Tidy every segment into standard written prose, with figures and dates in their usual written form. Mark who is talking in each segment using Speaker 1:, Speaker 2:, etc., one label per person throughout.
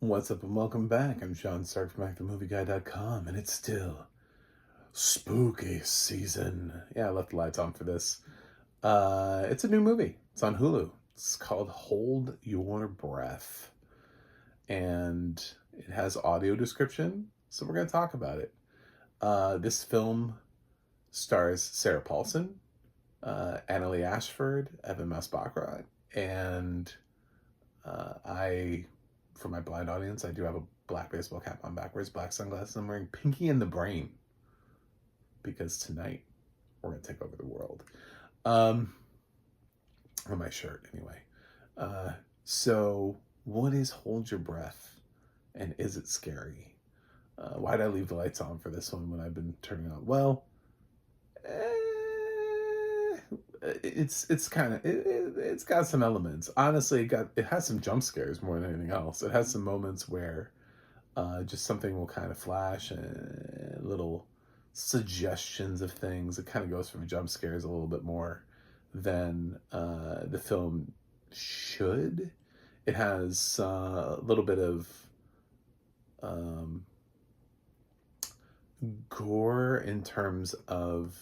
Speaker 1: What's up and welcome back. I'm Sean Stark from ActorMovieGuy.com, and it's still spooky season. Yeah, I left the lights on for this. It's a new movie. It's on Hulu. It's called Hold Your Breath. And it has audio description, so we're going to talk about it. This film stars Sarah Paulson, Annalie Ashford, Evan Masbachra, and for my blind audience, I do have a black baseball cap on backwards, black sunglasses. I'm wearing Pinky in the Brain because tonight we're going to take over the world. On my shirt, anyway. So what is Hold Your Breath, and is it scary? Why'd I leave the lights on for this one when I've been turning on? Well, it's got some elements. Honestly, it has some jump scares more than anything else. It has some moments where just something will kind of flash and little suggestions of things. It kind of goes from jump scares a little bit more than the film should. It has a little bit of gore in terms of,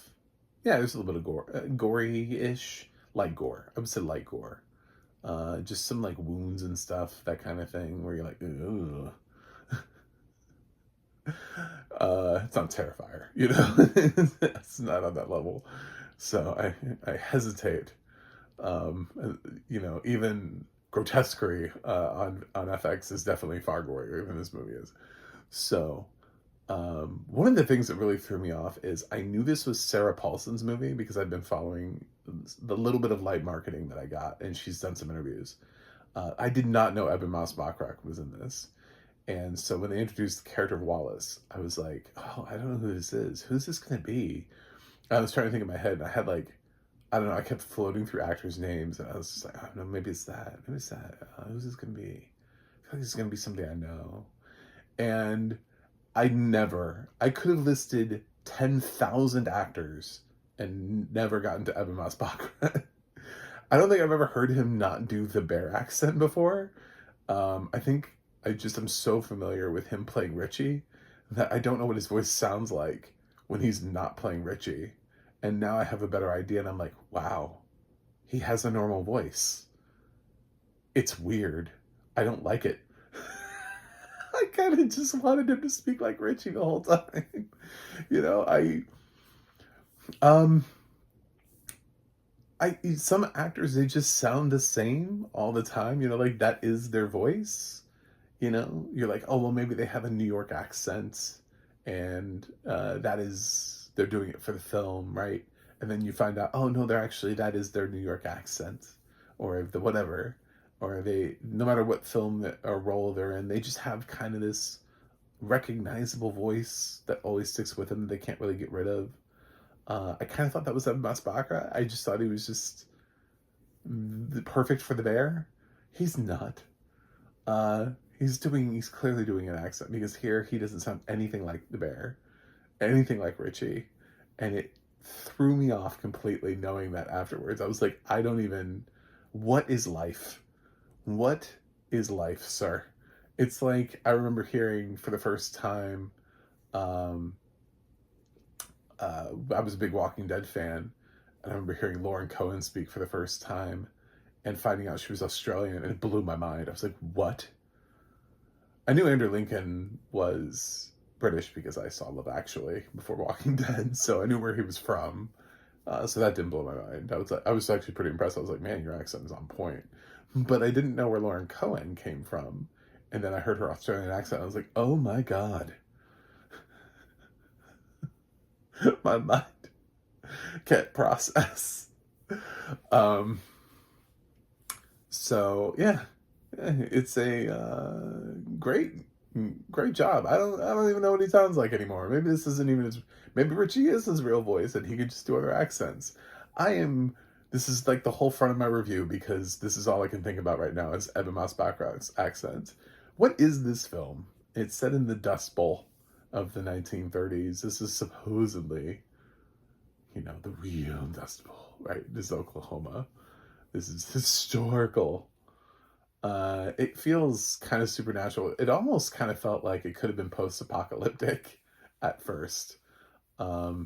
Speaker 1: yeah, there's a little bit of gore, gory-ish, light gore. I would say light gore. Just some like wounds and stuff, that kind of thing, where you're like, ugh. It's not Terrifier, you know. It's not on that level, so I hesitate. Even grotesquerie on FX is definitely far gorier than this movie is. So one of the things that really threw me off is I knew this was Sarah Paulson's movie because I've been following the little bit of light marketing that I got, and she's done some interviews. I did not know Evan Masbachra was in this. And so when they introduced the character of Wallace, I was like, oh, I don't know who this is. Who's this going to be? I was trying to think in my head, and I had like, I don't know, I kept floating through actors' names, and I was just like, I don't know, maybe it's that. Maybe it's that. Who's this going to be? I feel like this is going to be somebody I know. And I could have listed 10,000 actors and never gotten to Evan Masbachra. I don't think I've ever heard him not do the bear accent before. I think I'm so familiar with him playing Richie that I don't know what his voice sounds like when he's not playing Richie. And now I have a better idea, and I'm like, wow, he has a normal voice. It's weird. I don't like it. I kind of just wanted him to speak like Richie the whole time. Some actors, they just sound the same all the time, like that is their voice. You're like, oh, well, maybe they have a New York accent and they're doing it for the film, right? And then you find out, oh, no, that is their New York accent, or the whatever. Or no matter what film or role they're in, they just have kind of this recognizable voice that always sticks with them that they can't really get rid of. I kind of thought that was Evan Masbachra. I just thought he was just perfect for the bear. He's not. He's clearly doing an accent, because here he doesn't sound anything like the bear, anything like Richie. And it threw me off completely knowing that afterwards. I was like, what is life? What is life, sir? It's like, I remember hearing for the first time, I was a big Walking Dead fan, and I remember hearing Lauren Cohen speak for the first time and finding out she was Australian, and it blew my mind. I was like, what? I knew Andrew Lincoln was British because I saw Love Actually before Walking Dead, so I knew where he was from. So that didn't blow my mind. I was actually pretty impressed. I was like, man, your accent is on point. But I didn't know where Lauren Cohen came from. And then I heard her Australian accent. I was like, oh my God. My mind can't process. So yeah, it's a great job. I don't even know what he sounds like anymore. Maybe this isn't even maybe Richie is his real voice and he could just do other accents. This is like the whole front of my review, because this is all I can think about right now is Evan Masbachra's accent. What is this film? It's set in the Dust Bowl of the 1930s. This is supposedly, the real Dust Bowl, right? This is Oklahoma. This is historical. It feels kind of supernatural. It almost kind of felt like it could have been post-apocalyptic at first,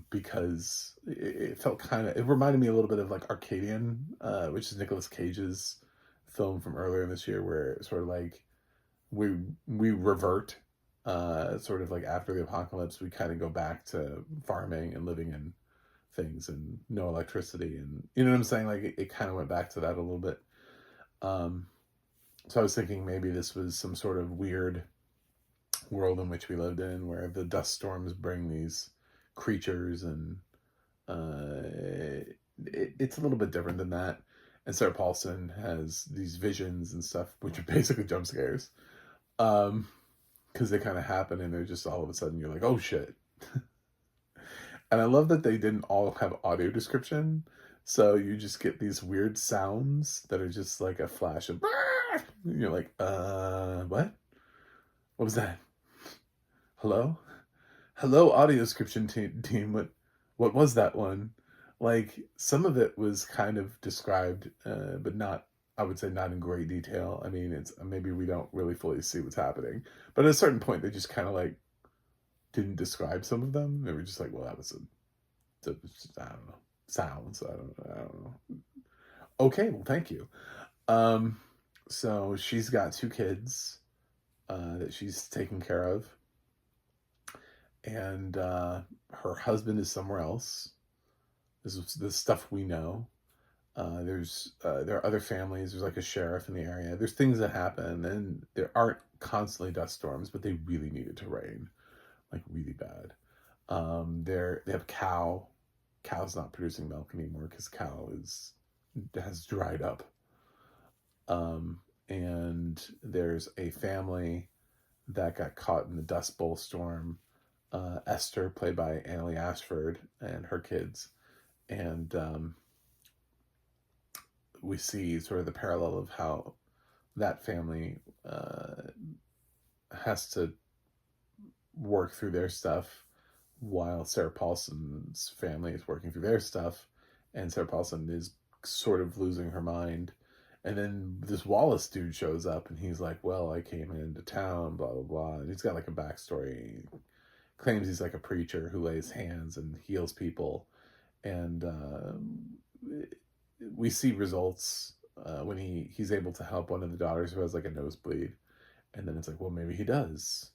Speaker 1: because it felt kind of, it reminded me a little bit of like Arcadian, which is Nicolas Cage's film from earlier this year, where it's sort of like we we revert, sort of like after the apocalypse, we kind of go back to farming and living in things and no electricity, and you know what I'm saying? Like it kind of went back to that a little bit. Um, so I was thinking maybe this was some sort of weird world in which we lived in, where the dust storms bring these creatures, and it's a little bit different than that. And Sarah Paulson has these visions and stuff, which are basically jump scares, because they kind of happen, and they're just all of a sudden you're like, oh shit. And I love that they didn't all have audio description, so you just get these weird sounds that are just like a flash of. You're like, what? What was that? Hello? Hello, audio description team. What was that one? Like, some of it was kind of described, but not, I would say, not in great detail. I mean, it's maybe we don't really fully see what's happening, but at a certain point, they just kind of like didn't describe some of them. They were just like, well, that was I don't know, sounds. I don't know. Okay, well, thank you. So she's got 2 kids that she's taking care of, and her husband is somewhere else. This is the stuff we know. There are other families. There's like a sheriff in the area. There's things that happen, and there aren't constantly dust storms, but they really need it to rain, like really bad. They have a cow. Cow's not producing milk anymore because has dried up. And there's a family that got caught in the Dust Bowl storm. Esther, played by Annaleigh Ashford, and her kids. And we see sort of the parallel of how that family has to work through their stuff while Sarah Paulson's family is working through their stuff, and Sarah Paulson is sort of losing her mind. And then this Wallace dude shows up, and he's like, well, I came into town, blah, blah, blah. And he's got like a backstory. He claims he's like a preacher who lays hands and heals people. And we see results when he's able to help one of the daughters who has like a nosebleed. And then it's like, well, maybe he does.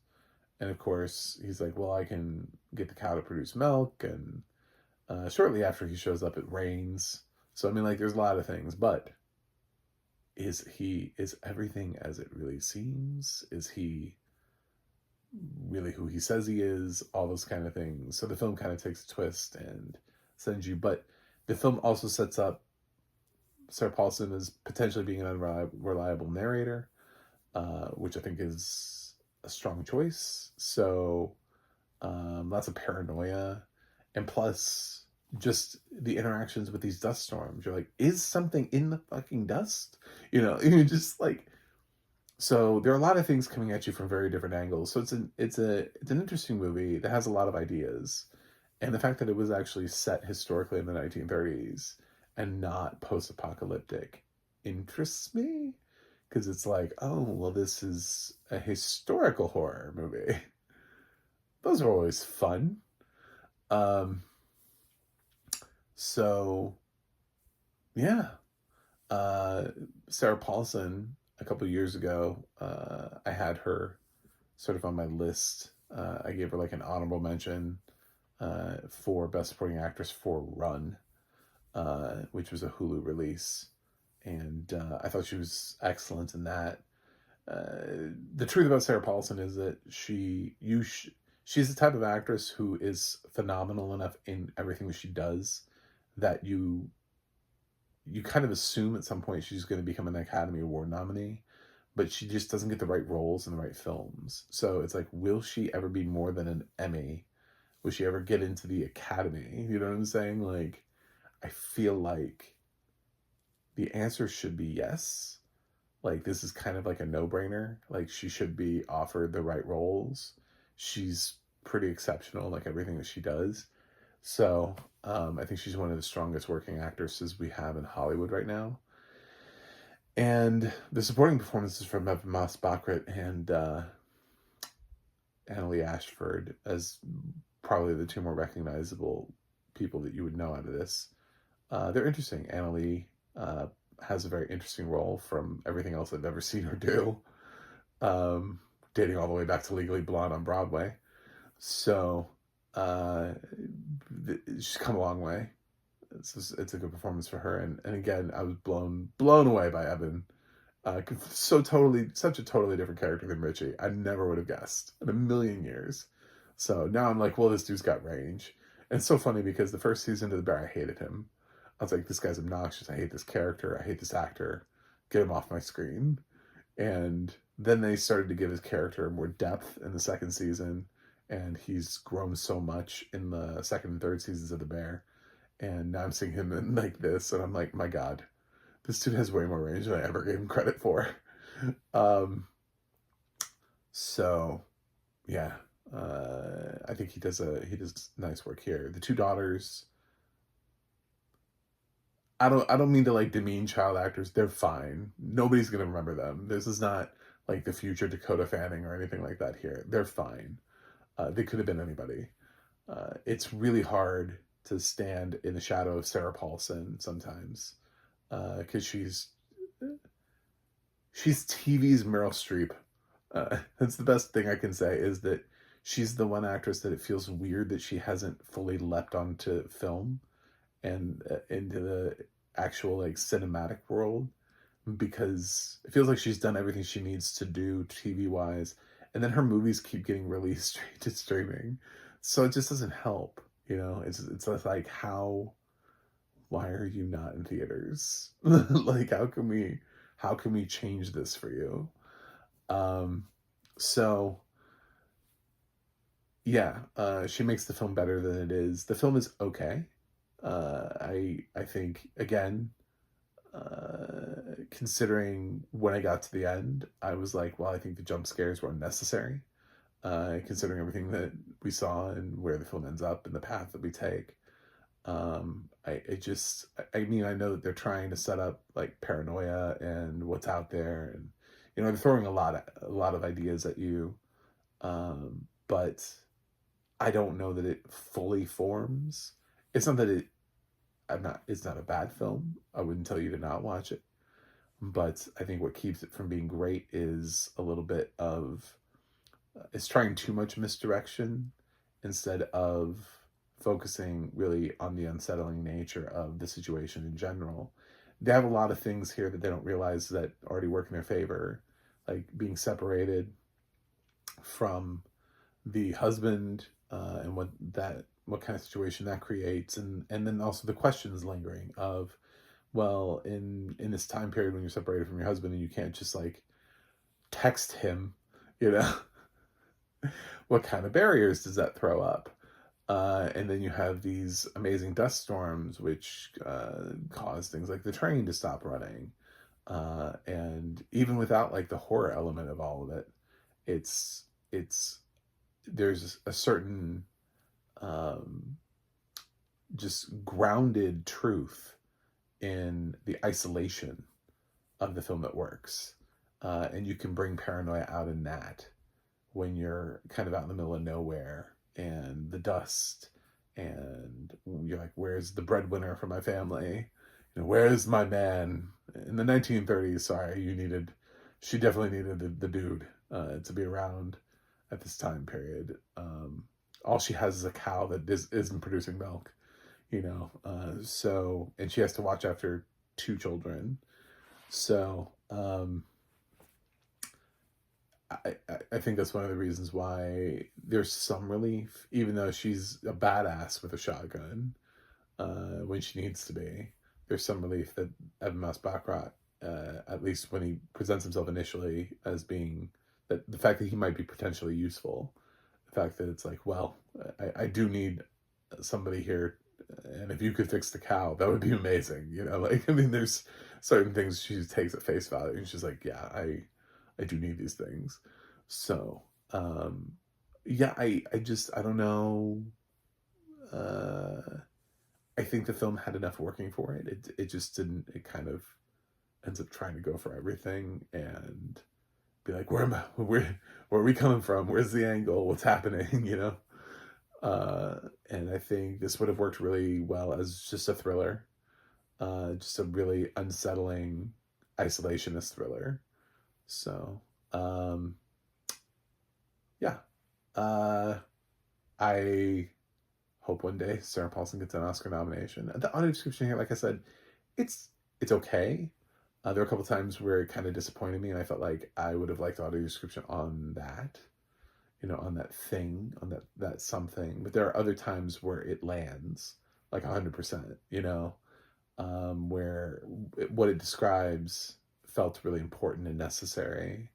Speaker 1: And of course, he's like, well, I can get the cow to produce milk. And shortly after he shows up, it rains. So, I mean, like, there's a lot of things. But is everything as it really seems? Is he really who he says he is? All those kind of things. So the film kind of takes a twist and sends you. But the film also sets up Sarah Paulson as potentially being an unreliable narrator, which I think is a strong choice. So lots of paranoia, and plus just the interactions with these dust storms. You're like, is something in the fucking dust? You know, you're just like, so there are a lot of things coming at you from very different angles. So it's an interesting movie that has a lot of ideas, and the fact that it was actually set historically in the 1930s and not post-apocalyptic interests me, because it's like, oh, well, this is a historical horror movie. Those are always fun. So, yeah. Sarah Paulson, a couple of years ago, I had her sort of on my list. I gave her like an honorable mention for Best Supporting Actress for Run, which was a Hulu release. And I thought she was excellent in that. The truth about Sarah Paulson is that she's the type of actress who is phenomenal enough in everything that she does that you kind of assume at some point she's going to become an Academy Award nominee, but she just doesn't get the right roles in the right films. So it's like, will she ever be more than an Emmy? Will she ever get into the Academy? You know what I'm saying? Like, I feel like the answer should be yes. Like, this is kind of like a no-brainer. Like, she should be offered the right roles. She's pretty exceptional, like everything that she does. So I think she's one of the strongest working actresses we have in Hollywood right now. And the supporting performances from Evan Moss Baccarat and Annalee Ashford as probably the two more recognizable people that you would know out of this. They're interesting. Annalee has a very interesting role from everything else I've ever seen her do, dating all the way back to Legally Blonde on Broadway. So uh, she's come a long way. It's a good performance for her, and again, I was blown away by Evan. Such a totally different character than Richie. I never would have guessed in a million years. So now I'm like, well, this dude's got range. And it's so funny because the first season of The Bear, I hated him. I was like, this guy's obnoxious. I hate this character. I hate this actor. Get him off my screen. And then they started to give his character more depth in the second season, and he's grown so much in the second and third seasons of The Bear. And now I'm seeing him in like this, and I'm like, my God, this dude has way more range than I ever gave him credit for. Um, so yeah, I think he does nice work here. The two daughters, I don't mean to like demean child actors. They're fine. Nobody's gonna remember them. This is not like the future Dakota Fanning or anything like that here. They're fine. They could have been anybody. It's really hard to stand in the shadow of Sarah Paulson sometimes, because she's TV's Meryl Streep. That's the best thing I can say, is that she's the one actress that it feels weird that she hasn't fully leapt onto film and into the actual like cinematic world, because it feels like she's done everything she needs to do TV wise, and then her movies keep getting released straight to streaming, so it just doesn't help. It's like, why are you not in theaters? Like, how can we change this for you? Um, so yeah, she makes the film better than it is. The film is okay. I think, again, considering when I got to the end, I was like, well, I think the jump scares were unnecessary. Considering everything that we saw and where the film ends up and the path that we take. I mean, I know that they're trying to set up like paranoia and what's out there, and they're throwing a lot of ideas at you, but I don't know that it fully forms. It's not that it's not a bad film. I wouldn't tell you to not watch it, but I think what keeps it from being great is a little bit of it's trying too much misdirection instead of focusing really on the unsettling nature of the situation in general. They have a lot of things here that they don't realize that already work in their favor, like being separated from the husband, and what kind of situation that creates, and then also the questions lingering of, well, in this time period when you're separated from your husband and you can't just like text him, you know, what kind of barriers does that throw up? And then you have these amazing dust storms, which cause things like the train to stop running. And even without like the horror element of all of it, it's there's a certain just grounded truth in the isolation of the film that works. And you can bring paranoia out in that when you're kind of out in the middle of nowhere and the dust, and you're like, where's the breadwinner for my family? Where's my man? In the 1930s, she definitely needed the dude to be around at this time period. All she has is a cow that isn't producing milk, so, and she has to watch after two children. So, I think that's one of the reasons why there's some relief, even though she's a badass with a shotgun when she needs to be. There's some relief that Evan Moss Baccarat, at least when he presents himself initially as being, that the fact that he might be potentially useful, the fact that it's like, well, I do need somebody here, and if you could fix the cow, that would be amazing. Like, I mean, there's certain things she takes at face value, and she's like, yeah, I do need these things. So, yeah, I don't know. I think the film had enough working for it. It just didn't, it kind of ends up trying to go for everything and be like, where are we coming from? Where's the angle? What's happening? You know? And I think this would have worked really well as just a thriller, just a really unsettling isolationist thriller. So, yeah, I hope one day Sarah Paulson gets an Oscar nomination. The audio description here, like I said, it's okay. There were a couple times where it kind of disappointed me, and I felt like I would have liked audio description on that, you know, on that thing, on that something. But there are other times where it lands like 100%, you know, where what it describes felt really important and necessary.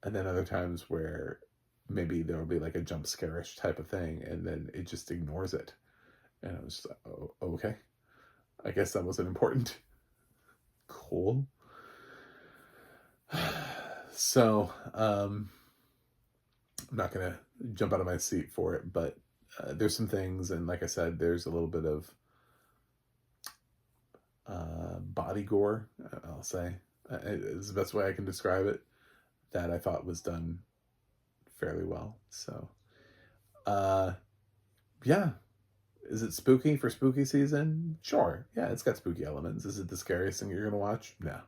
Speaker 1: And then other times where maybe there will be like a jump scare-ish type of thing, and then it just ignores it. And I was just like, oh, okay. I guess that wasn't important. Cool. So, I'm not going to jump out of my seat for it, but there's some things, and like I said, there's a little bit of body gore, I'll say. Is the best way I can describe it, that I thought was done fairly well. So, yeah. Is it spooky for spooky season? Sure. Yeah, it's got spooky elements. Is it the scariest thing you're going to watch? No.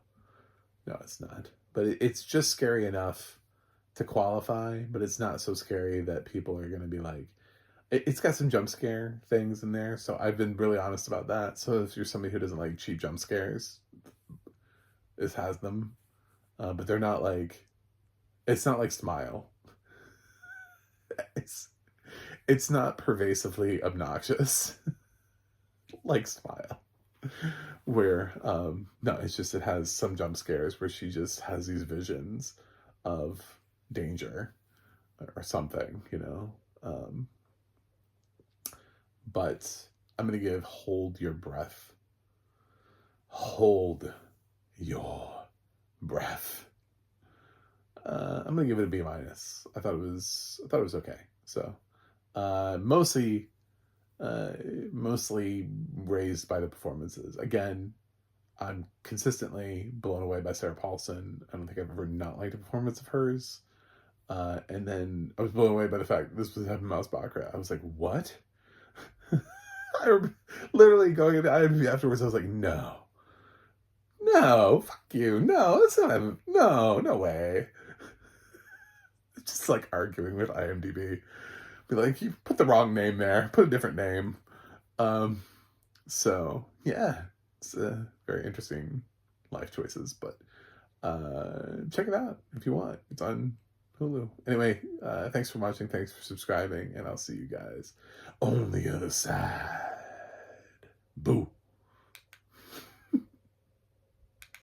Speaker 1: No, it's not. But it's just scary enough to qualify, but it's not so scary that people are going to be like... It's got some jump scare things in there, so I've been really honest about that. So if you're somebody who doesn't like cheap jump scares, this has them. But they're not like... It's not like Smile. It's not pervasively obnoxious like Smile, where no, it's just, it has some jump scares where she just has these visions of danger or something, you know. But I'm gonna give Hold Your Breath. Hold your breath. I'm gonna give it a B-. I thought it was okay. So, mostly raised by the performances. Again, I'm consistently blown away by Sarah Paulson. I don't think I've ever not liked a performance of hers. And then I was blown away by the fact that this was Heben Mausbacher. I was like, what? I remember literally going into IMDb afterwards. I was like, no, fuck you. No, that's not him. No way. Just like arguing with IMDb. Be like, you put the wrong name there. Put a different name. So yeah, it's very interesting life choices, but check it out if you want. It's on Hulu. Anyway, thanks for watching. Thanks for subscribing, and I'll see you guys on the other side. Boo.